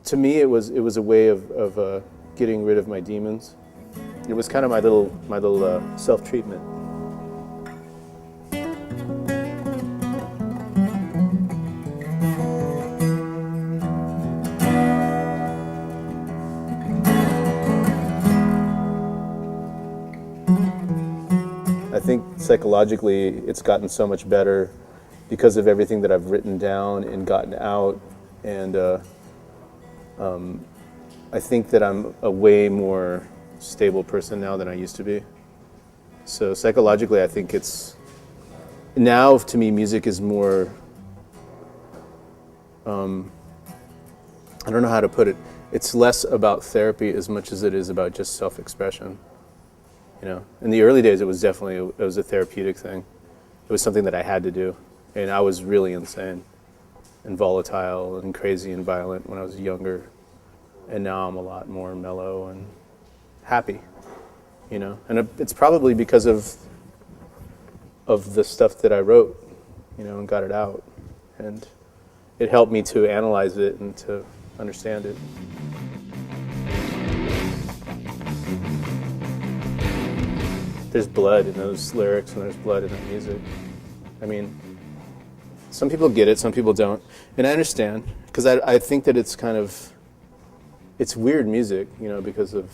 to me, it was a way of getting rid of my demons. It was kind of my little self-treatment. I think psychologically it's gotten so much better because of everything that I've written down and gotten out, and I think that I'm a way more stable person now than I used to be. So psychologically, I think it's, now to me music is more, I don't know how to put it, it's less about therapy as much as it is about just self-expression. You know, in the early days, it was definitely, it was a therapeutic thing. It was something that I had to do. And I was really insane and volatile and crazy and violent when I was younger. And now I'm a lot more mellow and happy, you know. And it's probably because of the stuff that I wrote, you know, and got it out. And it helped me to analyze it and to understand it. There's blood in those lyrics and there's blood in that music. I mean, some people get it, some people don't. And I understand, because I think that it's kind of, it's weird music, you know, because of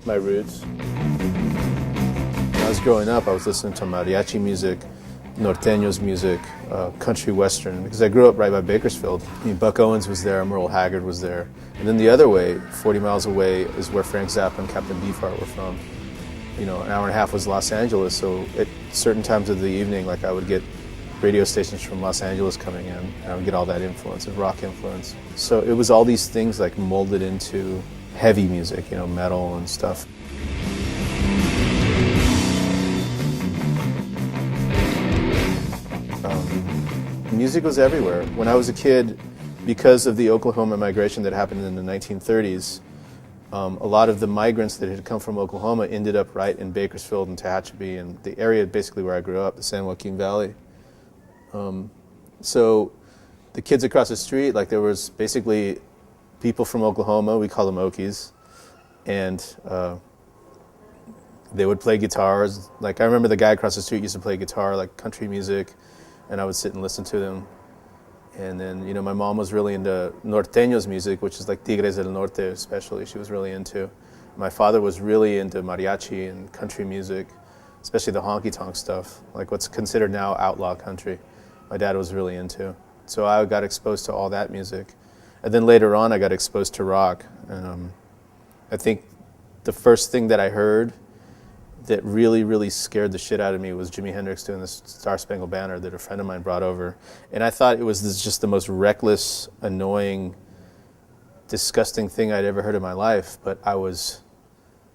my roots. When I was growing up, I was listening to mariachi music, norteños music, country western, because I grew up right by Bakersfield. I mean, Buck Owens was there, Merle Haggard was there. And then the other way, 40 miles away, is where Frank Zappa and Captain Beefheart were from. You know, an hour and a half was Los Angeles, so at certain times of the evening, like I would get radio stations from Los Angeles coming in, and I would get all that influence, and rock influence. So it was all these things like molded into heavy music, you know, metal and stuff. Music was everywhere. When I was a kid, because of the Oklahoma migration that happened in the 1930s, a lot of the migrants that had come from Oklahoma ended up right in Bakersfield and Tehachapi and the area basically where I grew up, the San Joaquin Valley. So the kids across the street, like there was basically people from Oklahoma, we call them Okies, and they would play guitars. Like I remember the guy across the street used to play guitar, like country music, and I would sit and listen to them. And then, you know, my mom was really into norteños music, which is like Tigres del Norte especially, she was really into. My father was really into mariachi and country music, especially the honky-tonk stuff, like what's considered now outlaw country. My dad was really into. So I got exposed to all that music. And then later on, I got exposed to rock. I think the first thing that I heard that really, really scared the shit out of me was Jimi Hendrix doing the Star Spangled Banner that a friend of mine brought over. And I thought it was just the most reckless, annoying, disgusting thing I'd ever heard in my life, but I was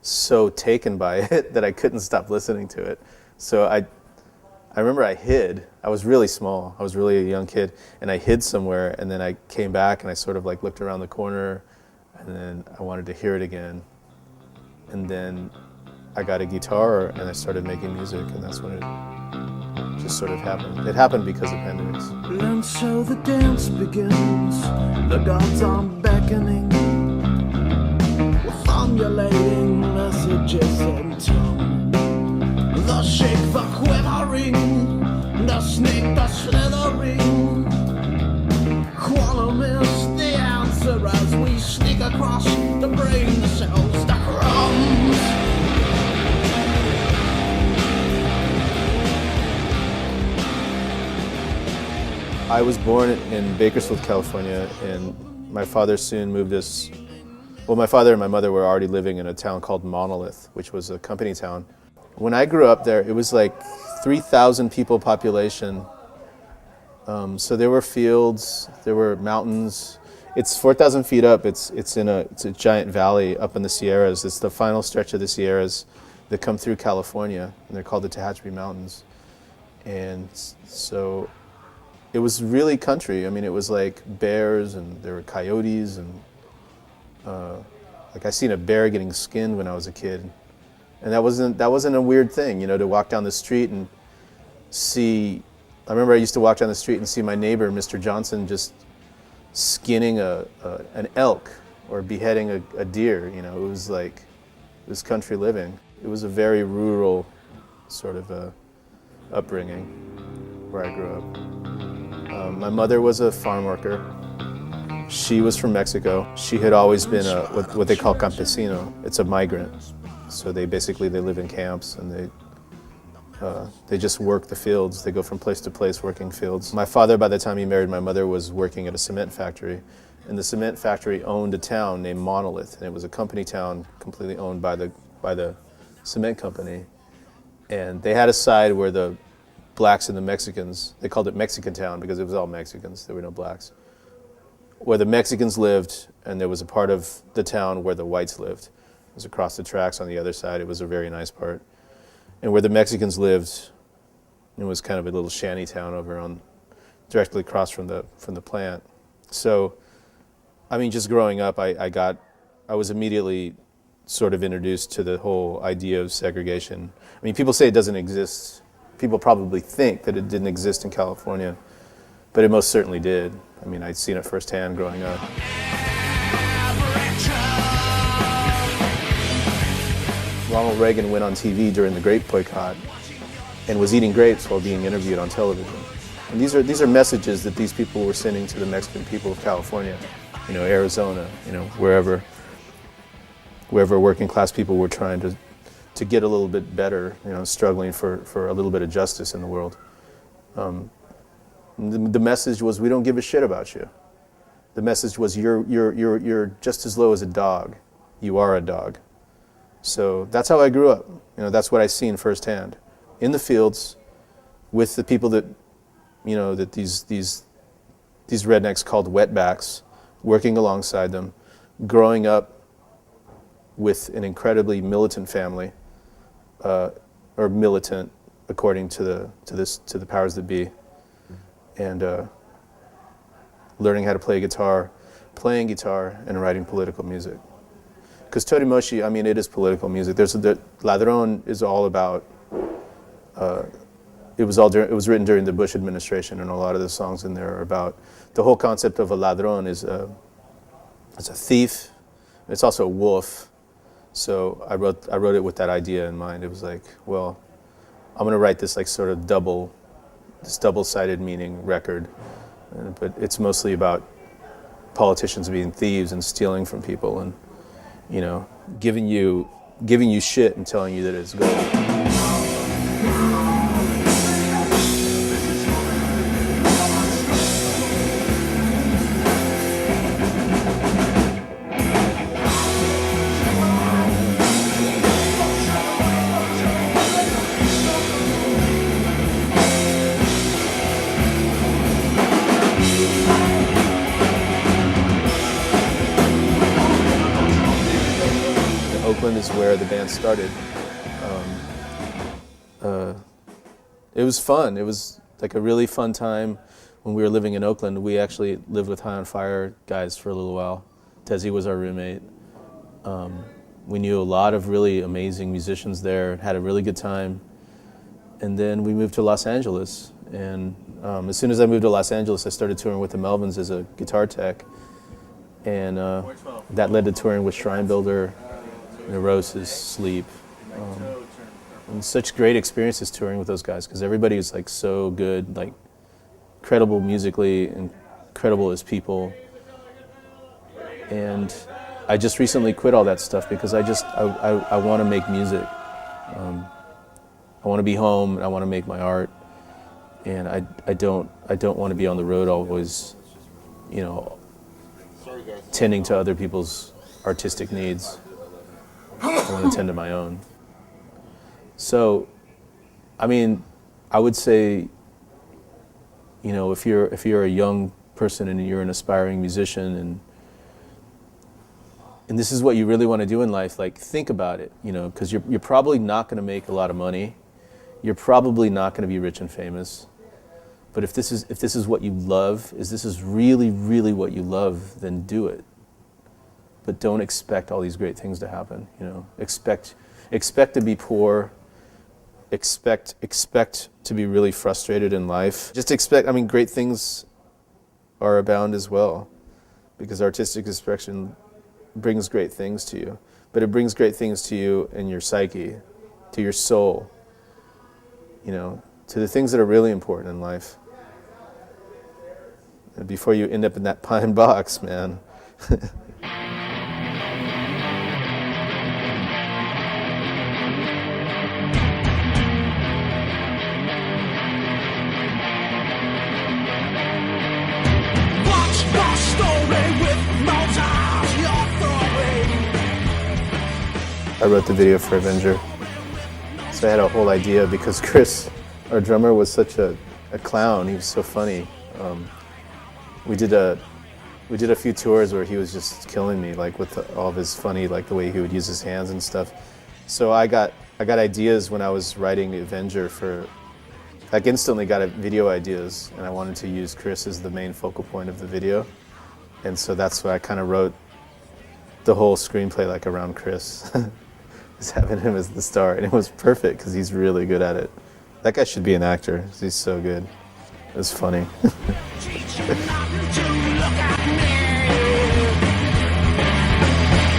so taken by it that I couldn't stop listening to it. So I remember I hid. I was really small. I was really a young kid, and I hid somewhere, and then I came back, and I sort of like looked around the corner, and then I wanted to hear it again. And then I got a guitar and I started making music, and that's when it just sort of happened. It happened because of Hendrix. And so the dance begins, the gods are beckoning, with undulating messages in tone. The shake, the quivering, the snake, the slithering. Quantum is the answer as we sneak across the brain cells, the crumbs. I was born in Bakersfield, California, and my father soon moved us. Well, my father and my mother were already living in a town called Monolith, which was a company town. When I grew up there, it was like 3,000 people population. So there were fields, there were mountains. It's 4,000 feet up. It's a giant valley up in the Sierras. It's the final stretch of the Sierras that come through California, and they're called the Tehachapi Mountains. And so it was really country. I mean, it was like bears, and there were coyotes, and like I seen a bear getting skinned when I was a kid, and that wasn't a weird thing, you know, to walk down the street and see. I remember I used to walk down the street and see my neighbor, Mr. Johnson, just skinning an elk or beheading a deer. You know, it was like, it was country living. It was a very rural sort of upbringing where I grew up. My mother was a farm worker. She was from Mexico. She had always been what they call campesino. It's a migrant. So they live in camps, and they just work the fields. They go from place to place working fields. My father, by the time he married my mother, was working at a cement factory. And the cement factory owned a town named Monolith, and it was a company town completely owned by the cement company. And they had a side where the blacks and the Mexicans, they called it Mexican Town because it was all Mexicans, there were no blacks, where the Mexicans lived, and there was a part of the town where the whites lived. It was across the tracks on the other side. It was a very nice part. And where the Mexicans lived, it was kind of a little shanty town over on, directly across from the plant. So, I mean, just growing up, I was immediately sort of introduced to the whole idea of segregation. I mean, people say it doesn't exist. People probably think that it didn't exist in California, but it most certainly did. I mean, I'd seen it firsthand growing up. Ronald Reagan went on TV during the grape boycott and was eating grapes while being interviewed on television. And these are messages that these people were sending to the Mexican people of California, you know, Arizona, you know, wherever working class people were trying to get a little bit better, you know, struggling for a little bit of justice in the world. The message was, we don't give a shit about you. The message was, you're just as low as a dog. You are a dog. So that's how I grew up. You know, that's what I seen firsthand, in the fields, with the people that, you know, that these rednecks called wetbacks, working alongside them, growing up with an incredibly militant family, or militant according to the powers that be, and learning how to play guitar, playing guitar, and writing political music. Because Totimoshi, I mean, it is political music. Ladrón is all about. It was written during the Bush administration, and a lot of the songs in there are about the whole concept of a ladrón is it's a thief. It's also a wolf. So I wrote it with that idea in mind. It was like, well, I'm going to write this like sort of double-sided meaning record, but it's mostly about politicians being thieves and stealing from people, and, you know, giving you shit and telling you that it's gold. Oakland is where the band started. It was fun. It was like a really fun time when we were living in Oakland. We actually lived with High on Fire guys for a little while. Tezzy was our roommate. We knew a lot of really amazing musicians there, had a really good time. And then we moved to Los Angeles. And as soon as I moved to Los Angeles, I started touring with the Melvins as a guitar tech. And that led to touring with Shrine Builder, Neurosis, Sleep. And such great experiences touring with those guys, because everybody was like so good, like incredible musically, incredible as people. And I just recently quit all that stuff because I want to make music. I want to be home, and I want to make my art, and I don't want to be on the road always, you know, tending to other people's artistic needs. I want to tend to my own. So, I mean, I would say, you know, if you're a young person and you're an aspiring musician, and this is what you really want to do in life, like, think about it, you know, because you're probably not going to make a lot of money. You're probably not going to be rich and famous. But if this is what you love, this is really, really what you love, then do it. But don't expect all these great things to happen, you know. Expect to be poor. Expect to be really frustrated in life. Just expect, I mean, great things are abound as well. because artistic expression brings great things to you. But it brings great things to you in your psyche, to your soul, you know, to the things that are really important in life. And before you end up in that pine box, man. I wrote the video for Avenger. So I had a whole idea because Chris, our drummer, was such a clown. He was so funny. We did a few tours where he was just killing me, like with all of his funny, like the way he would use his hands and stuff. So I got ideas when I was writing Avenger for, like instantly got video ideas, and I wanted to use Chris as the main focal point of the video. And so that's why I kind of wrote the whole screenplay like around Chris. Just having him as the star, and it was perfect because he's really good at it. That guy should be an actor. He's so good. It was funny.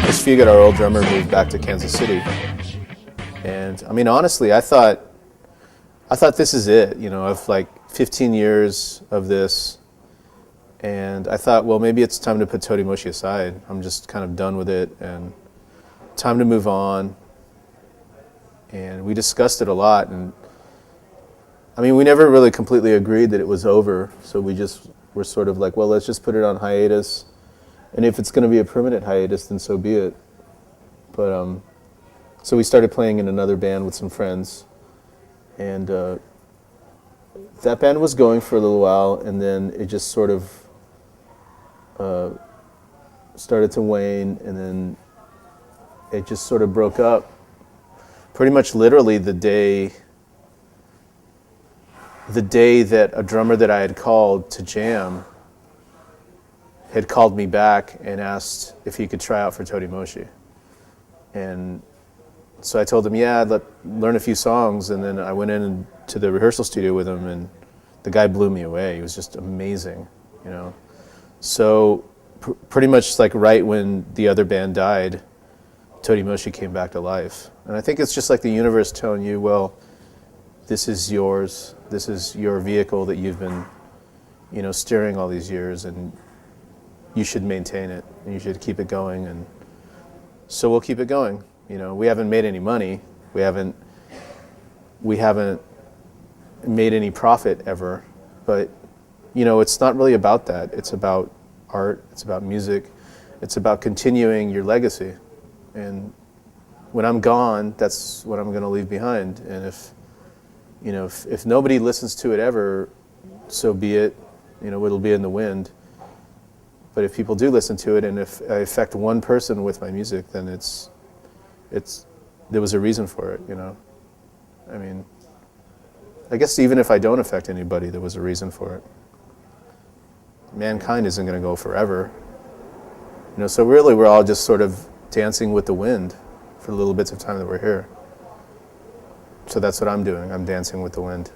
Chris Fugate, our old drummer, moved back to Kansas City, and I mean, honestly, I thought this is it. You know, of like 15 years of this, and I thought, well, maybe it's time to put Totimoshi aside. I'm just kind of done with it, and time to move on. And we discussed it a lot, and I mean, we never really completely agreed that it was over, so we just were sort of like, well, let's just put it on hiatus, and if it's going to be a permanent hiatus, then so be it. But so we started playing in another band with some friends, and that band was going for a little while, and then it just sort of started to wane, and then it just sort of broke up. Pretty much literally the day that a drummer that I had called to jam had called me back and asked if he could try out for Totimoshi. And so I told him, yeah, I'd learn a few songs, and then I went into the rehearsal studio with him, and the guy blew me away. He was just amazing, you know. So pretty much like right when the other band died, Totimoshi came back to life. And I think it's just like the universe telling you, well, this is yours. This is your vehicle that you've been, you know, steering all these years, and you should maintain it, and you should keep it going. And so we'll keep it going. You know, we haven't made any money. We haven't made any profit ever. But, you know, it's not really about that. It's about art. It's about music. It's about continuing your legacy. And when I'm gone, that's what I'm going to leave behind. And if nobody listens to it ever, so be it. You know, it'll be in the wind. But if people do listen to it, and if I affect one person with my music, then there was a reason for it. You know, I mean, I guess even if I don't affect anybody, there was a reason for it. Mankind isn't going to go forever. You know, so really we're all just sort of dancing with the wind for the little bits of time that we're here. So that's what I'm doing. I'm dancing with the wind.